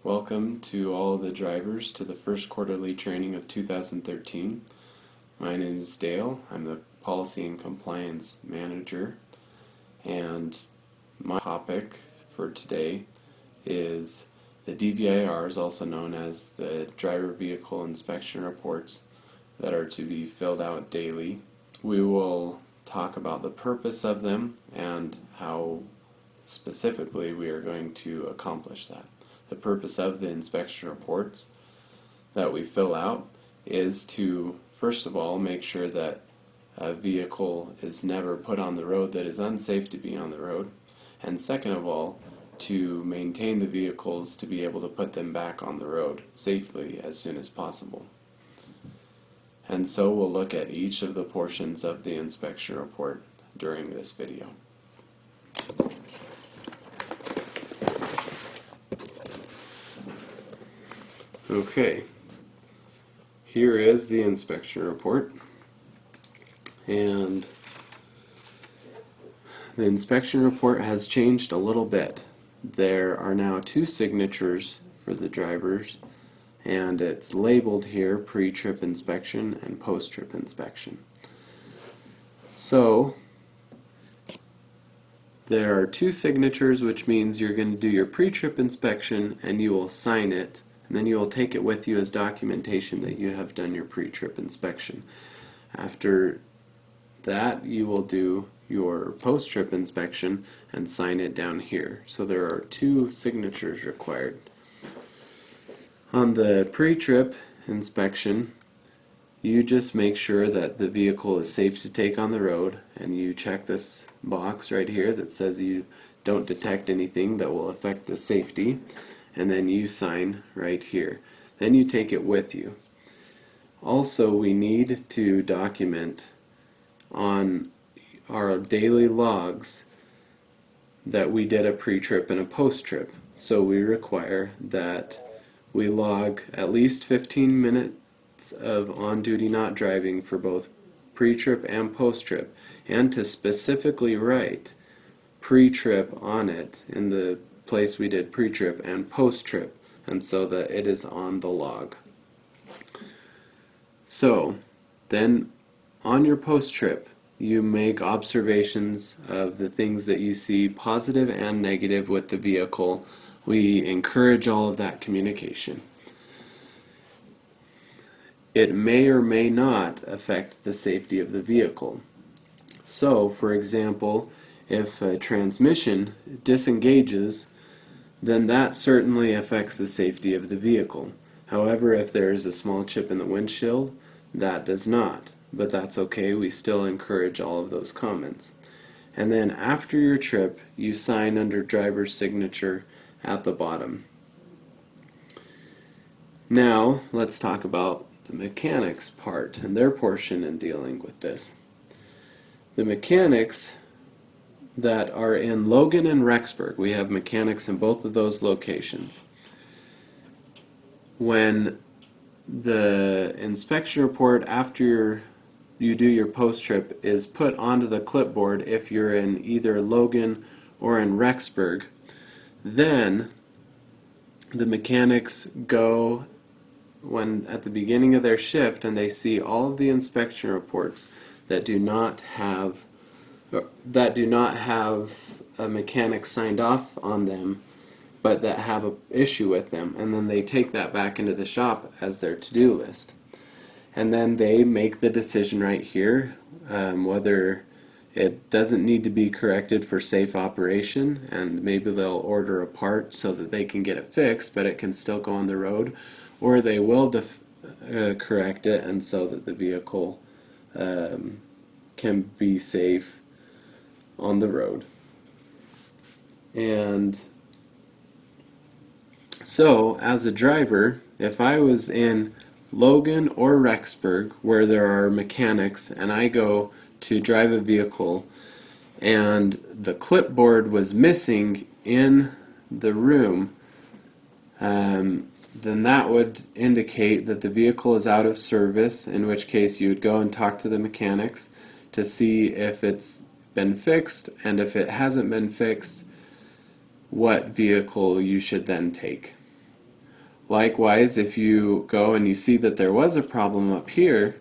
Welcome to all the drivers to the first quarterly training of 2013. My name is Dale. I'm the Policy and Compliance Manager, and my topic for today is the DVIRs, also known as the Driver Vehicle Inspection Reports, that are to be filled out daily. We will talk about the purpose of them and how specifically we are going to accomplish that. The purpose of the inspection reports that we fill out is to, first of all, make sure that a vehicle is never put on the road that is unsafe to be on the road, and second of all, to maintain the vehicles to be able to put them back on the road safely as soon as possible. And so we'll look at each of the portions of the inspection report during this video. Okay, here is the inspection report, and the inspection report has changed a little bit. There are now two signatures for the drivers, and it's labeled here pre-trip inspection and post-trip inspection. So there are two signatures, which means you're going to do your pre-trip inspection and you will sign it, and then you will take it with you as documentation that you have done your pre-trip inspection. After that, you will do your post-trip inspection and sign it down here. So there are two signatures required. On the pre-trip inspection, you just make sure that the vehicle is safe to take on the road, and you check this box right here that says you don't detect anything that will affect the safety, and then you sign right here. Then you take it with you. Also, we need to document on our daily logs that we did a pre-trip and a post-trip. So we require that we log at least 15 minutes of on-duty not driving for both pre-trip and post-trip, and to specifically write pre-trip on it in the place we did pre-trip and post-trip, and so that it is on the log. So then on your post-trip, you make observations of the things that you see positive and negative with the vehicle. We encourage all of that communication. It may or may not affect the safety of the vehicle. So, for example, if a transmission disengages, then that certainly affects the safety of the vehicle. However, if there is a small chip in the windshield, that does not. But that's okay, we still encourage all of those comments. And then after your trip, you sign under driver's signature at the bottom. Now, let's talk about the mechanics part and their portion in dealing with this. The mechanics that are in Logan and Rexburg, we have mechanics in both of those locations. When the inspection report after you do your post-trip is put onto the clipboard, if you're in either Logan or in Rexburg, then the mechanics go at the beginning of their shift, and they see all of the inspection reports that do not have a mechanic signed off on them, but that have an issue with them, and then they take that back into the shop as their to-do list. And then they make the decision right here whether it doesn't need to be corrected for safe operation, and maybe they'll order a part so that they can get it fixed, but it can still go on the road, or they will correct it and so that the vehicle can be safe on the road. And so, as a driver, if I was in Logan or Rexburg, where there are mechanics, and I go to drive a vehicle and the clipboard was missing in the room, then that would indicate that the vehicle is out of service, in which case you would go and talk to the mechanics to see if it's been fixed, and if it hasn't been fixed, what vehicle you should then take. Likewise, if you go and you see that there was a problem up here,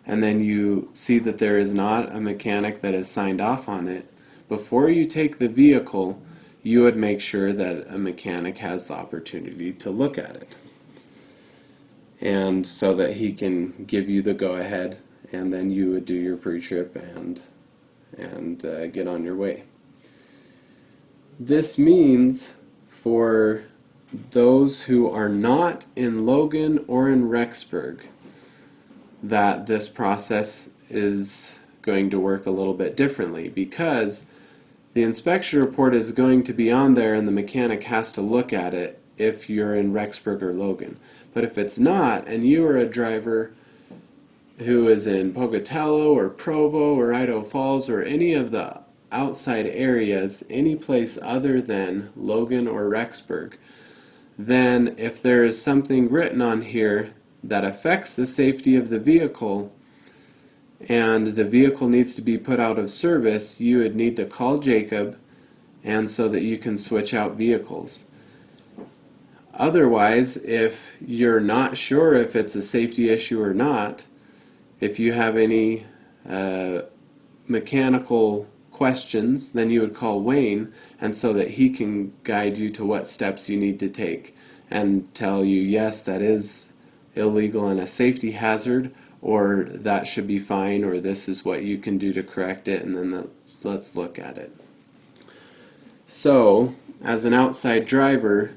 and then you see that there is not a mechanic that has signed off on it, before you take the vehicle, you would make sure that a mechanic has the opportunity to look at it, and so that he can give you the go-ahead, and then you would do your pre-trip and get on your way. This means for those who are not in Logan or in Rexburg that this process is going to work a little bit differently, because the inspection report is going to be on there and the mechanic has to look at it if you're in Rexburg or Logan. But if it's not, and you are a driver who is in Pocatello or Provo or Idaho Falls or any of the outside areas, any place other than Logan or Rexburg, then if there is something written on here that affects the safety of the vehicle and the vehicle needs to be put out of service, you would need to call Jacob, and so that you can switch out vehicles. Otherwise, if you're not sure if it's a safety issue or not, if you have any mechanical questions, then you would call Wayne, and so that he can guide you to what steps you need to take and tell you, yes, that is illegal and a safety hazard, or that should be fine, or this is what you can do to correct it, and then let's look at it. So, as an outside driver,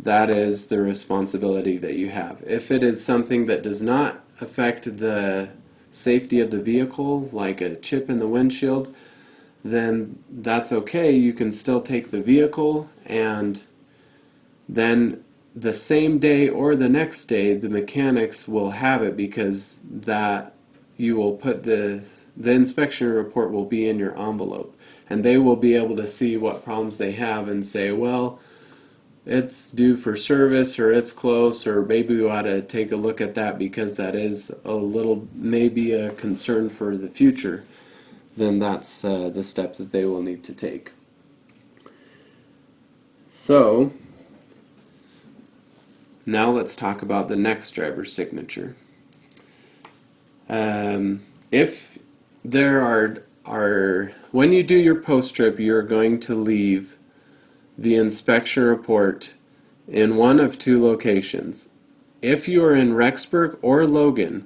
that is the responsibility that you have. If it is something that does not affect the safety of the vehicle, like a chip in the windshield, then that's okay. You can still take the vehicle, and then the same day or the next day the mechanics will have it, because that you will put the inspection report will be in your envelope, and they will be able to see what problems they have and say, well, it's due for service, or it's close, or maybe we ought to take a look at that because that is a little, maybe a concern for the future. Then that's the step that they will need to take. So, now let's talk about the next driver's signature. If there are when you do your post-trip, you're going to leave the inspection report in one of two locations. If you are in Rexburg or Logan,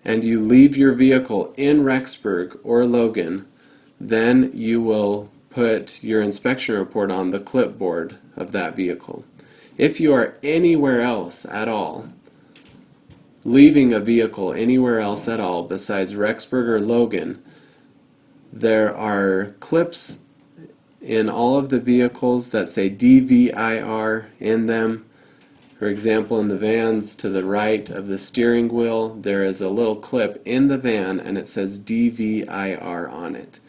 and you leave your vehicle in Rexburg or Logan, then you will put your inspection report on the clipboard of that vehicle. If you are anywhere else at all, leaving a vehicle anywhere else at all besides Rexburg or Logan, there are clips in all of the vehicles that say DVIR in them. For example, in the vans, to the right of the steering wheel, there is a little clip in the van and it says DVIR on it.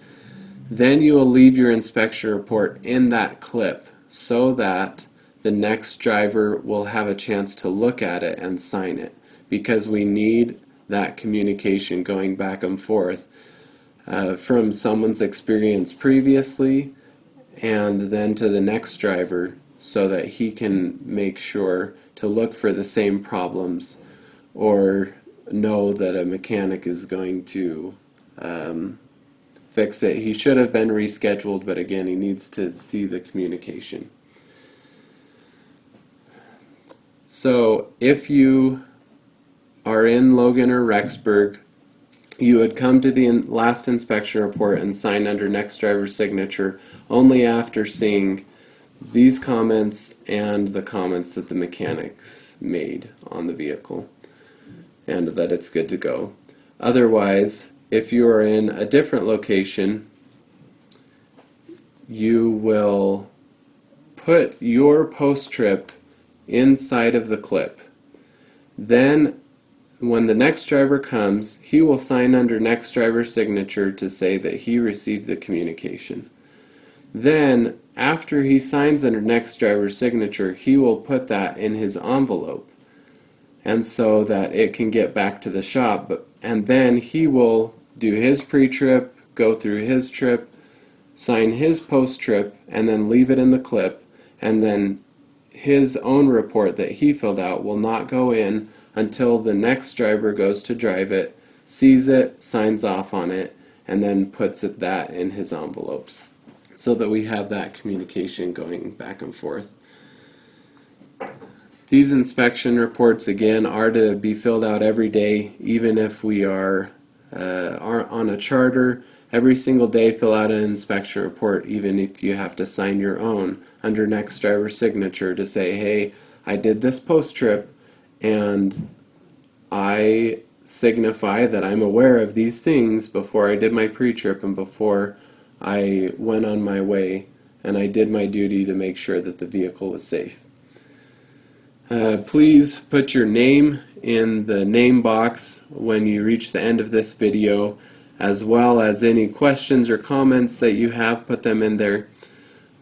Then you will leave your inspection report in that clip so that the next driver will have a chance to look at it and sign it, because we need that communication going back and forth from someone's experience previously and then to the next driver, so that he can make sure to look for the same problems or know that a mechanic is going to fix it. He should have been rescheduled, but again, he needs to see the communication. So if you are in Logan or Rexburg, you would come to the last inspection report and sign under next driver's signature only after seeing these comments and the comments that the mechanics made on the vehicle, and that it's good to go. Otherwise, if you are in a different location, you will put your post-trip inside of the clip. Then when the next driver comes, he will sign under next driver's signature to say that he received the communication. Then, after he signs under next driver's signature, he will put that in his envelope, and so that it can get back to the shop. And then he will do his pre-trip, go through his trip, sign his post-trip, and then leave it in the clip. And then his own report that he filled out will not go in until the next driver goes to drive it, sees it, signs off on it, and then puts that in his envelopes, so that we have that communication going back and forth. These inspection reports, again, are to be filled out every day, even if we are on a charter. Every single day fill out an inspection report, even if you have to sign your own under next driver's signature to say, hey, I did this post-trip and I signify that I'm aware of these things before I did my pre-trip and before I went on my way, and I did my duty to make sure that the vehicle was safe. Please put your name in the name box when you reach the end of this video, as well as any questions or comments that you have, put them in there.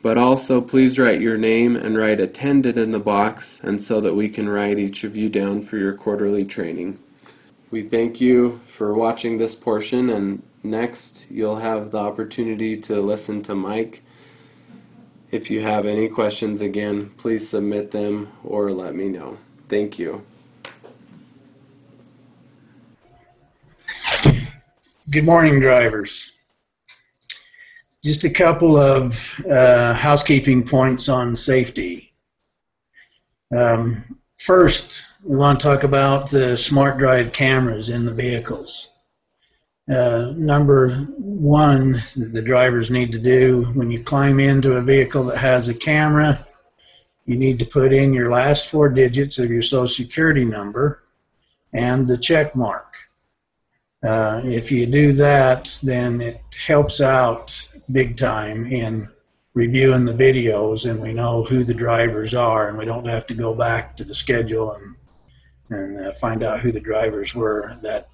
But also please write your name and write attended in the box, and so that we can write each of you down for your quarterly training. We thank you for watching this portion, and next you'll have the opportunity to listen to Mike. If you have any questions, again, please submit them or let me know. Thank you. Good morning, drivers. Just a couple of housekeeping points on safety. First, we want to talk about the smart drive cameras in the vehicles. Number one, the drivers need to do when you climb into a vehicle that has a camera, you need to put in your last 4 digits of your Social Security number and the check mark. If you do that, then it helps out big time in reviewing the videos, and we know who the drivers are, and we don't have to go back to the schedule and find out who the drivers were at that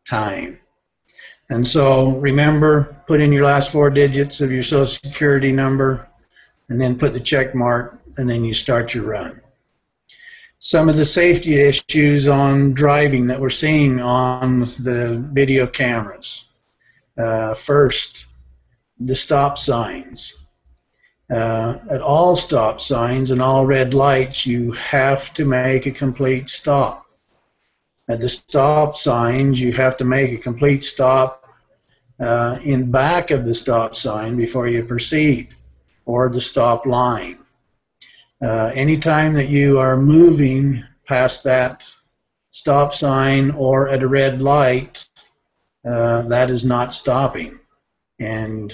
time. And so remember, put in your last 4 digits of your Social Security number, and then put the check mark, and then you start your run. Some of the safety issues on driving that we're seeing on the video cameras. First, the stop signs. At all stop signs and all red lights, you have to make a complete stop. At the stop signs, you have to make a complete stop in back of the stop sign before you proceed, or the stop line. Anytime that you are moving past that stop sign or at a red light, that is not stopping, and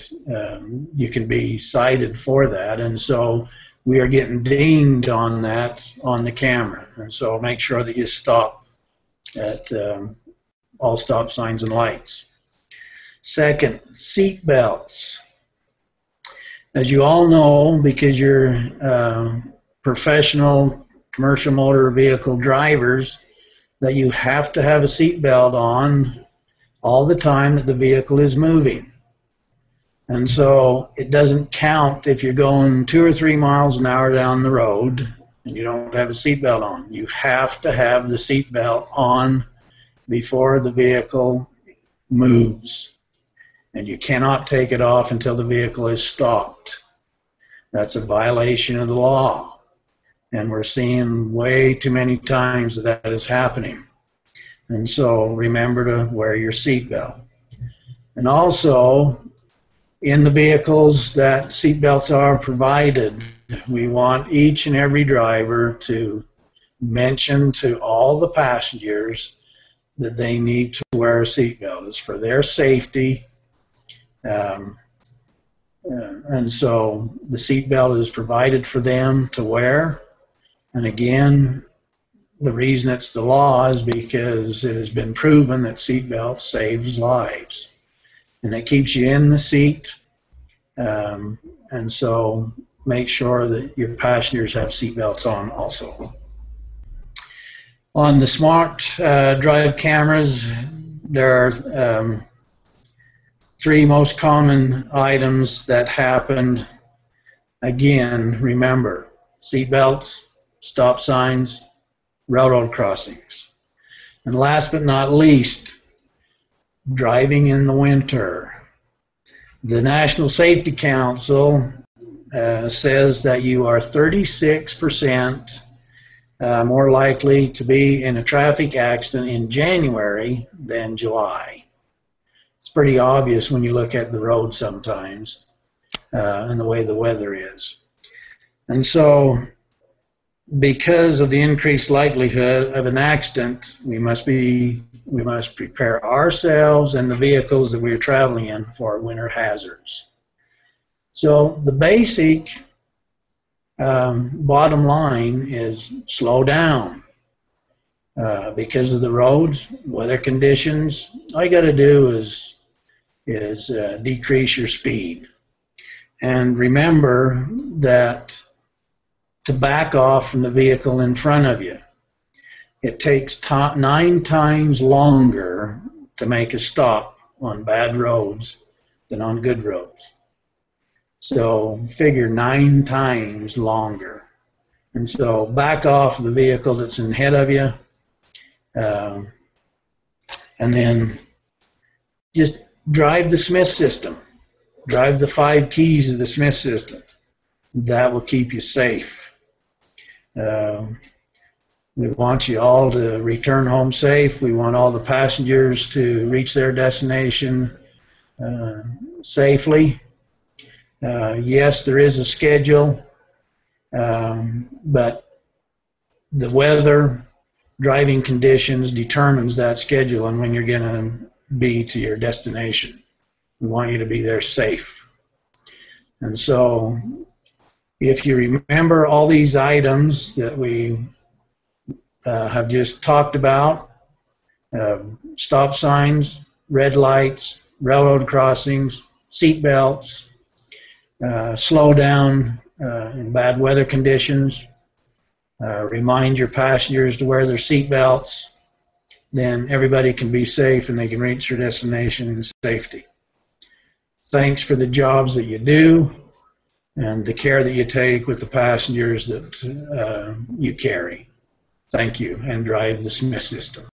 you can be cited for that. And so we are getting dinged on that on the camera, and so make sure that you stop at all stop signs and lights. Second, seat belts. As you all know, because you're professional commercial motor vehicle drivers, that you have to have a seat belt on all the time that the vehicle is moving. And so it doesn't count if you're going 2 or 3 miles an hour down the road and you don't have a seat belt on. You have to have the seat belt on before the vehicle moves, and you cannot take it off until the vehicle is stopped. That's a violation of the law, and we're seeing way too many times that that is happening. And so remember to wear your seat belt. And also, in the vehicles that seat belts are provided, we want each and every driver to mention to all the passengers that they need to wear a seat belt. It's for their safety. And so the seat belt is provided for them to wear. And again, the reason it's the law is because it has been proven that seat belts saves lives. And it keeps you in the seat. And so make sure that your passengers have seat belts on also. On the smart drive cameras, there are 3 most common items that happen. Again, remember, seat belts, stop signs, railroad crossings. And last but not least, driving in the winter. The National Safety Council says that you are 36% more likely to be in a traffic accident in January than July. It's pretty obvious when you look at the road sometimes and the way the weather is. And so, because of the increased likelihood of an accident, we must prepare ourselves and the vehicles that we're traveling in for winter hazards. So the basic bottom line is slow down. Because of the roads, weather conditions, all you got to do is decrease your speed. And remember that to back off from the vehicle in front of you, it takes 9 times longer to make a stop on bad roads than on good roads. So figure 9 times longer. And so back off the vehicle that's ahead of you, and then just drive the Smith system. Drive the 5 keys of the Smith system. That will keep you safe. We want you all to return home safe. We want all the passengers to reach their destination safely. Yes, there is a schedule, but the weather, driving conditions determines that schedule and when you're going to be to your destination. We want you to be there safe. And so, if you remember all these items that we have just talked about, stop signs, red lights, railroad crossings, seat belts, slow down in bad weather conditions, remind your passengers to wear their seat belts, then everybody can be safe and they can reach their destination in safety. Thanks for the jobs that you do and the care that you take with the passengers that you carry. Thank you, and drive the Smith system.